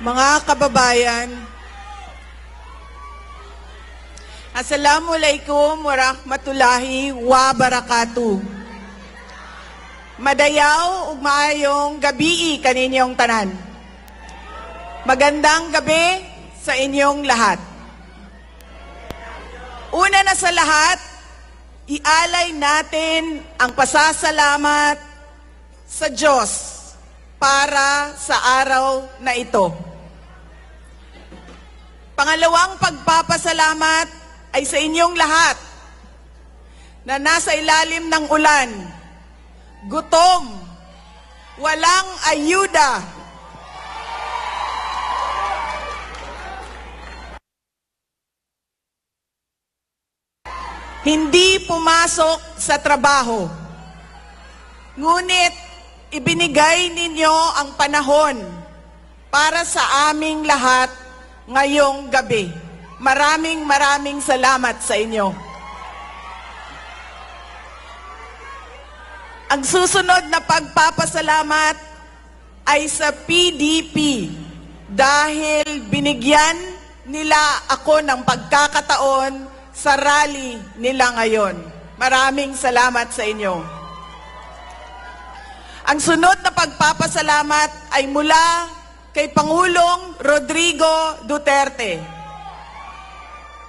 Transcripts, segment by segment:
Mga kababayan, Assalamualaikum warahmatullahi wabarakatuh. Madayaw ug maayong gabi kaninyong tanan. Magandang gabi sa inyong lahat. Una na sa lahat, ialay natin ang pasasalamat sa Diyos para sa araw na ito. Pangalawang pagpapasalamat ay sa inyong lahat na nasa ilalim ng ulan, gutom, walang ayuda, hindi pumasok sa trabaho. Ngunit ibinigay ninyo ang panahon para sa aming lahat ngayong gabi. Maraming salamat sa inyo. Ang susunod na pagpapasalamat ay sa PDP dahil binigyan nila ako ng pagkakataon sa rally nila ngayon. Maraming salamat sa inyo. Ang sunod na pagpapasalamat ay mula kay Pangulong Rodrigo Duterte.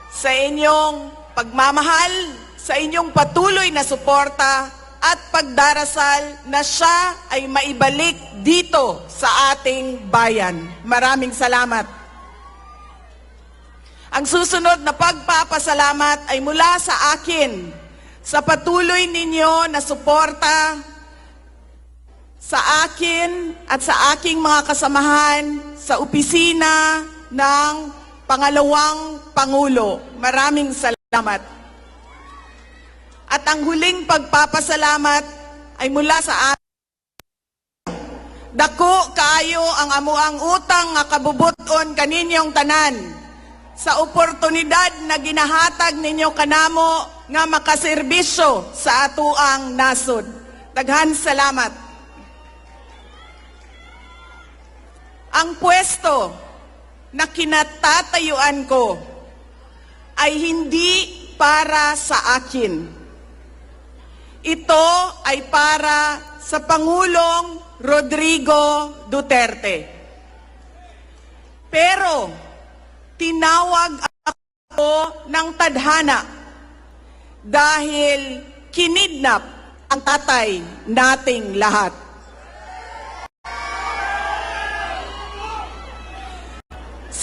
Sa inyong pagmamahal, sa inyong patuloy na suporta at pagdarasal na siya ay maibalik dito sa ating bayan. Maraming salamat. Ang susunod na pagpapasalamat ay mula sa akin, sa patuloy ninyo na suporta sa akin at sa aking mga kasamahan sa opisina ng Pangalawang Pangulo. Maraming salamat. At ang huling pagpapasalamat ay mula sa akin. Dako kaayo ang amuang utang nga kabubuton kaninyong tanan sa oportunidad na ginahatag ninyo kanamo nga makaserbisyo sa atuang nasod. Daghan salamat. Ang pwesto na kinatatayuan ko ay hindi para sa akin. Ito ay para sa Pangulong Rodrigo Duterte. Pero tinawag ako ng tadhana dahil kinidnap ang tatay nating lahat.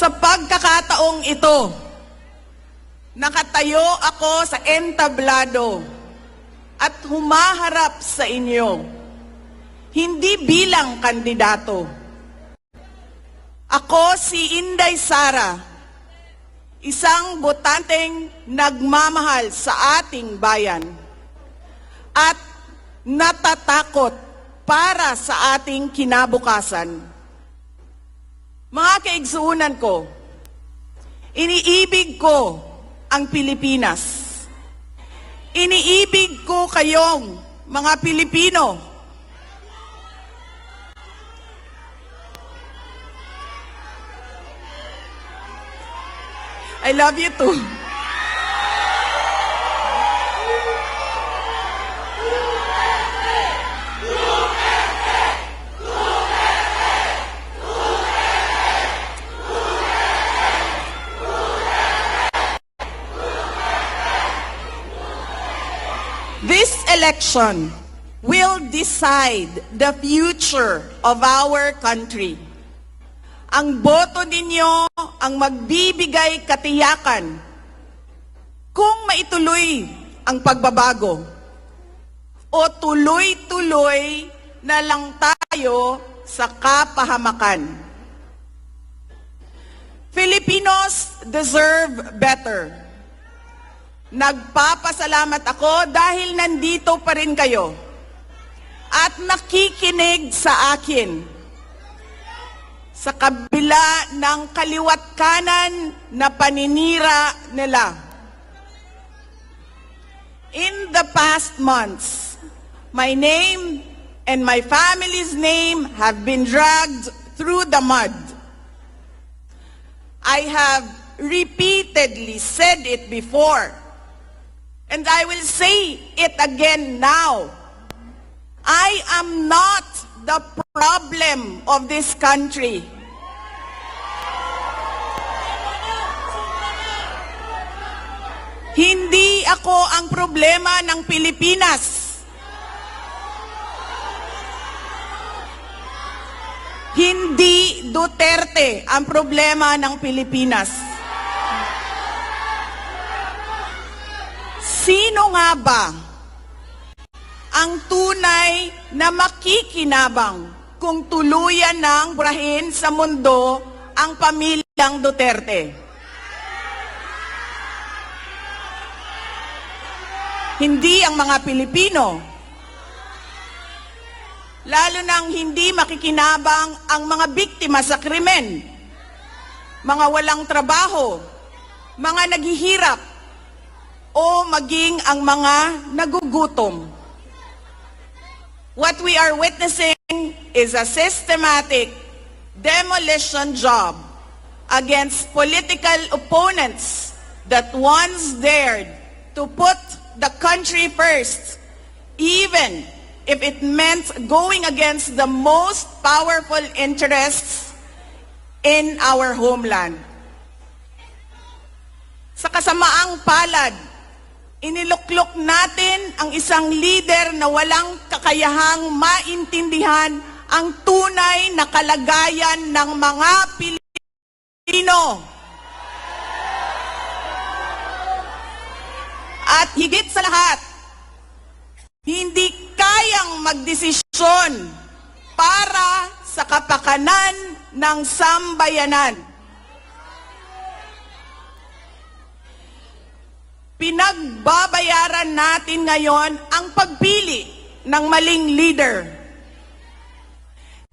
Sa pagkakataong ito, nakatayo ako sa entablado at humaharap sa inyo, hindi bilang kandidato. Ako si Inday Sara, isang botanteng nagmamahal sa ating bayan at natatakot para sa ating kinabukasan. Mga kaigsuunan ko, iniibig ko ang Pilipinas. Iniibig ko kayong mga Pilipino. I love you too. This election will decide the future of our country. Ang boto ninyo ang magbibigay katiyakan kung maituloy ang pagbabago o tuloy-tuloy na lang tayo sa kapahamakan. Filipinos deserve better. Nagpapasalamat ako dahil nandito pa rin kayo at nakikinig sa akin sa kabila ng kaliwat kanan na paninira nila. In the past months, my name and my family's name have been dragged through the mud. I have repeatedly said it before, and I will say it again now. I am not the problem of this country. Hindi ako ang problema ng Pilipinas. Hindi Duterte ang problema ng Pilipinas. Sino nga ba ang tunay na makikinabang kung tuluyan ng burahin sa mundo ang pamilyang Duterte? Hindi ang mga Pilipino. Lalo nang hindi makikinabang ang mga biktima sa krimen, mga walang trabaho, mga naghihirap, o maging ang mga nagugutom. What we are witnessing is a systematic demolition job against political opponents that once dared to put the country first, even if it meant going against the most powerful interests in our homeland. Sa kasamaang palad, iniluklok natin ang isang leader na walang kakayahang maintindihan ang tunay na kalagayan ng mga Pilipino. At higit sa lahat, hindi kayang magdesisyon para sa kapakanan ng sambayanan. Pinagbabayaran natin ngayon ang pagpili ng maling leader.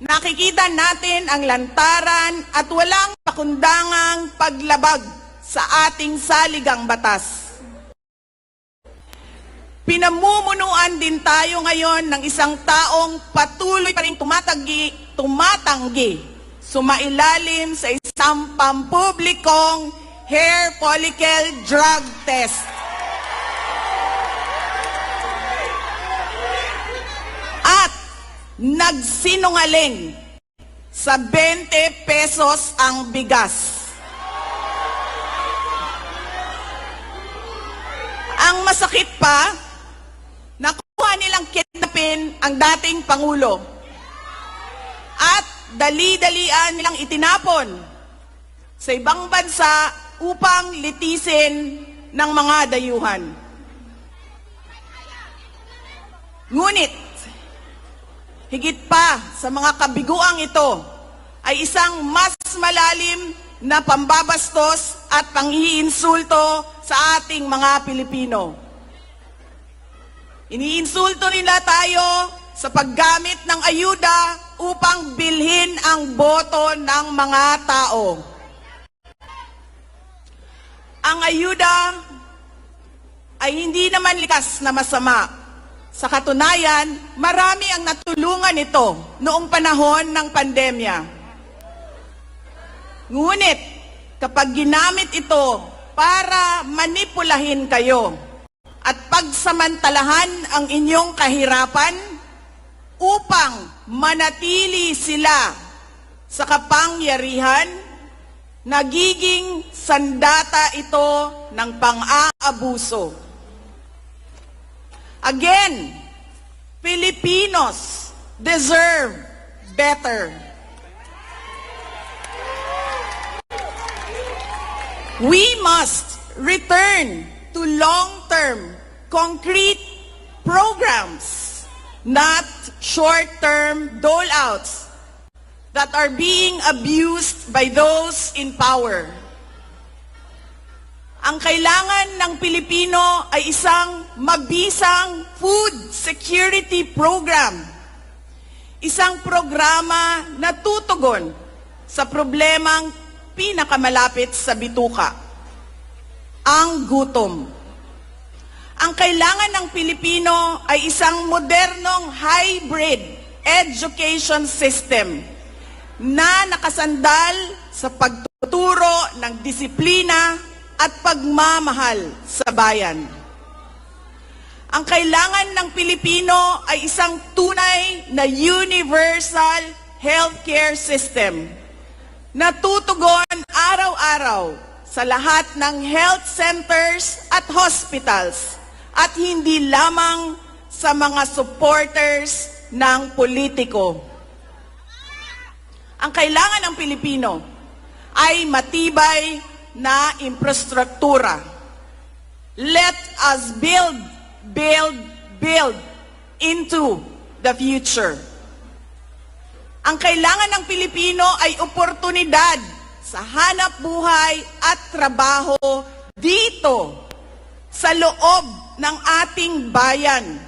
Nakikita natin ang lantaran at walang pakundangang paglabag sa ating saligang batas. Pinamumunuan din tayo ngayon ng isang taong patuloy pa rin tumatanggi, sumailalim sa isang pampublikong hair follicle drug test. At nagsinungaling sa 20 pesos ang bigas. Ang masakit pa, nakuha nilang kidnapin ang dating Pangulo at dali-dalian nilang itinapon sa ibang bansa upang litisin ng mga dayuhan. Ngunit, higit pa sa mga kabiguang ito ay isang mas malalim na pambabastos at panghiinsulto sa ating mga Pilipino. Iniinsulto nila tayo sa paggamit ng ayuda upang bilhin ang boto ng mga tao. Ang ayuda ay hindi naman likas na masama. Sa katunayan, marami ang natulungan ito noong panahon ng pandemya. Ngunit, kapag ginamit ito para manipulahin kayo, at pagsamantalahan ang inyong kahirapan upang manatili sila sa kapangyarihan, nagiging sandata ito ng pang-aabuso. Again, Filipinos deserve better. We must return to long-term, concrete programs, not short-term dole-outs that are being abused by those in power. Ang kailangan ng Pilipino ay isang mabisang food security program. Isang programa na tutugon sa problemang pinakamalapit sa bituka, ang gutom. Ang kailangan ng Pilipino ay isang modernong hybrid education system na nakasandal sa pagtuturo pagtuturo ng disiplina at pagmamahal sa bayan. Ang kailangan ng Pilipino ay isang tunay na universal healthcare system na tutugon araw-araw sa lahat ng health centers at hospitals at hindi lamang sa mga supporters ng politiko. Ang kailangan ng Pilipino ay matibay na infrastruktura. Let us build into the future. Ang kailangan ng Pilipino ay oportunidad sa hanap buhay at trabaho dito sa loob ng ating bayan.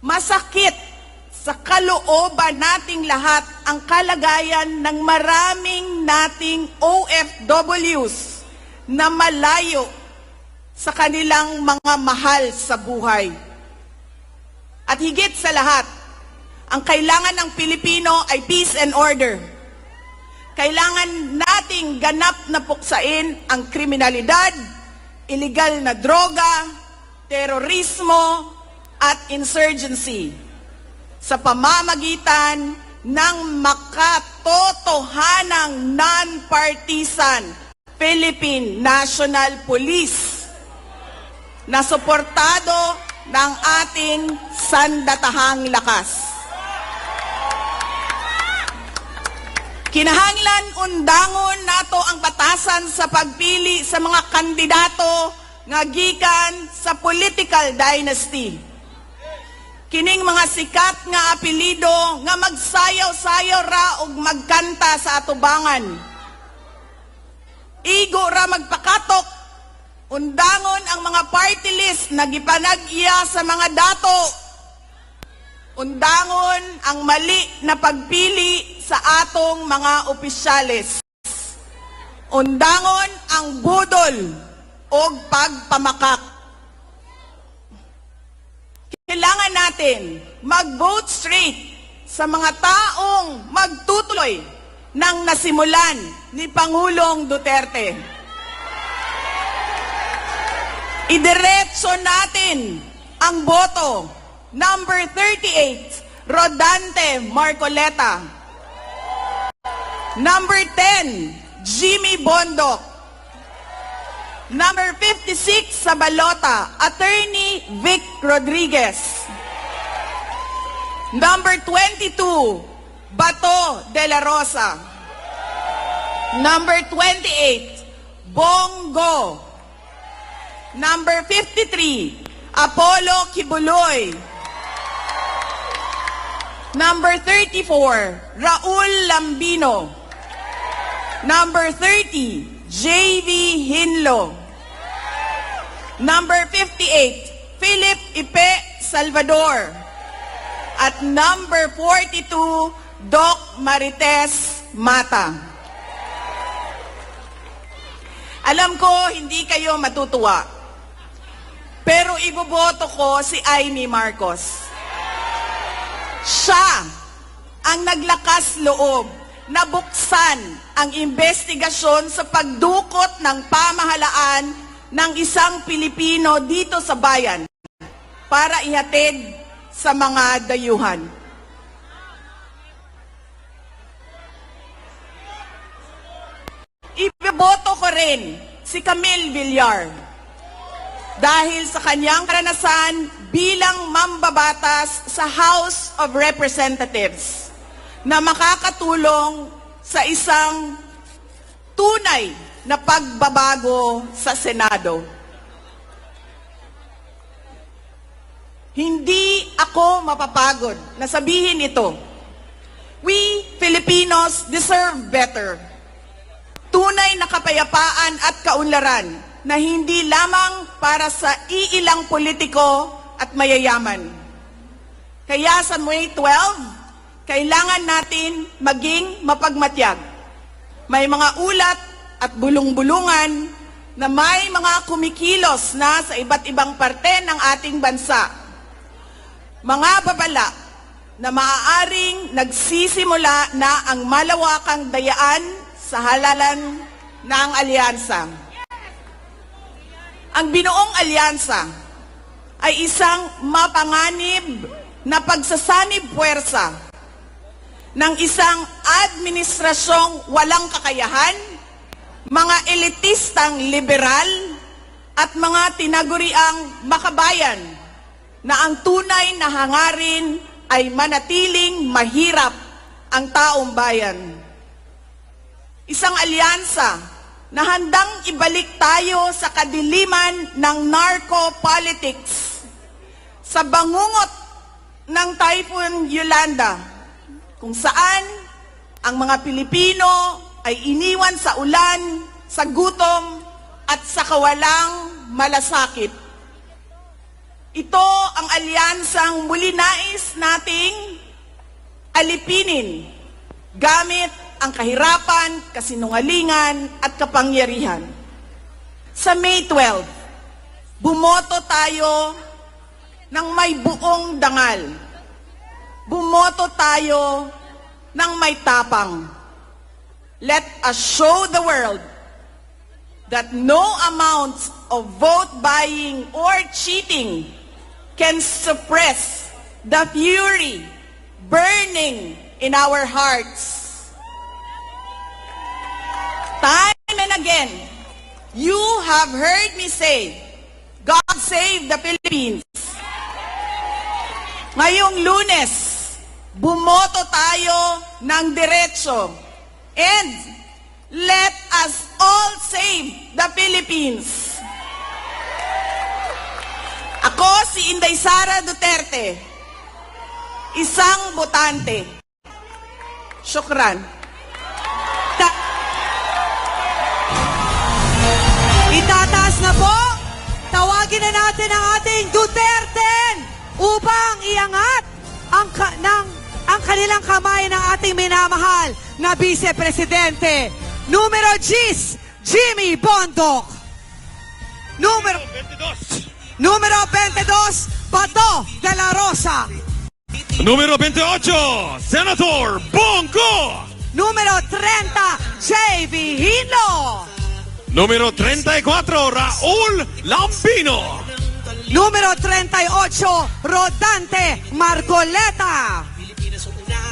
Masakit sa kalooban nating lahat ang kalagayan ng maraming nating OFWs na malayo sa kanilang mga mahal sa buhay. At higit sa lahat, ang kailangan ng Pilipino ay peace and order. Kailangan nating ganap na puksain ang kriminalidad, illegal na droga, terorismo, at insurgency sa pamamagitan ng makatotohanang non-partisan Philippine National Police na suportado ng ating sandatahang lakas. Kinahanglan undangon nato ang batasan sa pagpili sa mga kandidato nga gikan sa political dynasty. Kining mga sikat nga apelido nga magsayaw-sayaw ra og magkanta sa atubangan. Igo ra magpakatok, undangon ang mga party list na gipanag-iya sa mga dato. Undangon ang mali na pagpili sa atong mga opisyales. Undangon ang budol o pagpamakak. Kailangan natin mag-vote straight sa mga taong magtutuloy ng nasimulan ni Pangulong Duterte. Idiretso natin ang boto. Number 38, Rodante Marcoleta. Number 10, Jimmy Bondoc. Number 56 sa balota, Attorney Vic Rodriguez. Number 22, Bato de la Rosa. Number 28, Bongo. Number 53, Apollo Kibuloy. Number 34, Raul Lambino. Number 30, J.V. Hinlo. Number 58, Philip Ipe Salvador. At number 42, Doc Marites Mata. Alam ko, hindi kayo matutuwa. Pero iboboto ko si Amy Marcos. Siya ang naglakas loob na buksan ang investigasyon sa pagdukot ng pamahalaan ng isang Pilipino dito sa bayan para ihatid sa mga dayuhan. Iboboto ko rin si Camille Villar dahil sa kanyang karanasan bilang mambabatas sa House of Representatives na makakatulong sa isang tunay na pagbabago sa Senado. Hindi ako mapapagod na sabihin ito. We Filipinos deserve better. Tunay na kapayapaan at kaunlaran na hindi lamang para sa iilang politiko at mayayaman. Kaya sa May 12, kailangan natin maging mapagmatyag. May mga ulat at bulong-bulungan na may mga kumikilos na sa iba't ibang parte ng ating bansa. Mga babala na maaaring nagsisimula na ang malawakang dayaan sa halalan na ang alyansa. Ang binuong alyansa ay isang mapanganib na pagsasanib puwersa ng isang administrasyong walang kakayahan, mga elitistang liberal, at mga tinaguriang makabayan na ang tunay na hangarin ay manatiling mahirap ang taong bayan. Isang alyansa na handang ibalik tayo sa kadiliman ng narco-politics, sa bangungot ng Typhoon Yolanda, kung saan ang mga Pilipino ay iniwan sa ulan, sa gutom, at sa kawalang malasakit. Ito ang alyansang muli nais nating alipinin gamit ang kahirapan, kasinungalingan, at kapangyarihan. Sa May 12, bumoto tayo ng may buong dangal. Bumoto tayo ng may tapang. Let us show the world that no amount of vote buying or cheating can suppress the fury burning in our hearts. Time and again, you have heard me say, God save the Philippines. Ngayong Lunes, bumoto tayo ng diretso. And let us all save the Philippines. Ako si Inday Sara Duterte, isang botante. Syukran. Itataas na po. Tawagin na natin ang ating Duterte upang iangat ang kanilang kamay ng ating minamahal na Vice Presidente. Numero 10, Jimmy Bondoc. Numero 22, Bato de la Rosa. Número 28, Senator Bongo. Número 30, J.V. Hilo. Número 34, Raúl Lambino. Número 38, Rodante Marcoleta.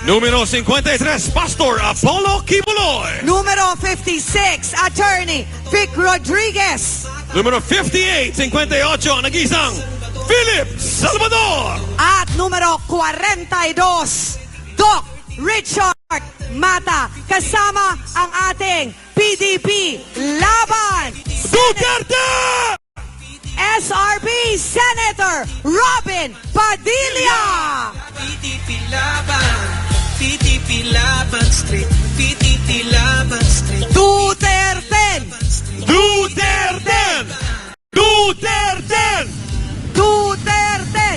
Número 53, Pastor Apollo Kibuloy. Número 56, Attorney Vic Rodriguez. Número 58, 58, nag-isang Philip Salvador. At número 42, Doc Richard Mata. Kasama ang ating PDP Laban Duterte! SRB Senator Robin Padilla. PDP Laban Street, PDP Laban Street. Duterte. Duterte! Duterte! Duterte.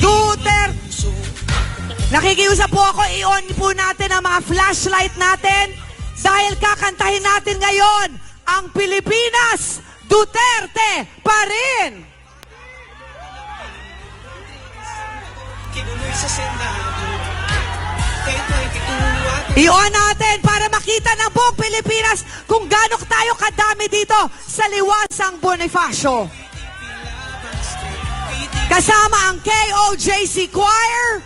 Duterte. Nakikiusap po ako, i-on po natin ang mga flashlight natin dahil kakantahin natin ngayon ang Pilipinas, Duterte pa rin. Kinuloy sa Senado. I-on natin para makita ng buong Pilipinas kung gaano tayo kadami dito sa Liwasang Bonifacio. Kasama ang KOJC Choir,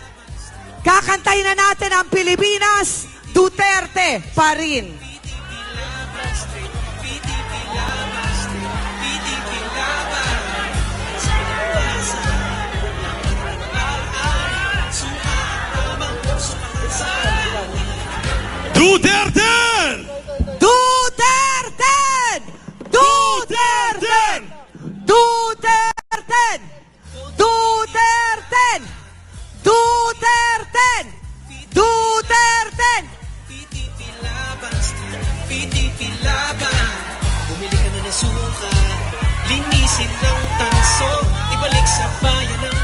kakantahin na natin ang Pilipinas, Duterte pa rin. Duterte! Duterte! Duterte! Duterte! Duterte! Duterte! Duterte! PDP Laban Street, PDP Laban. Bumili ka na ng suka, linisin ng tanso, ibalik sa bayan ng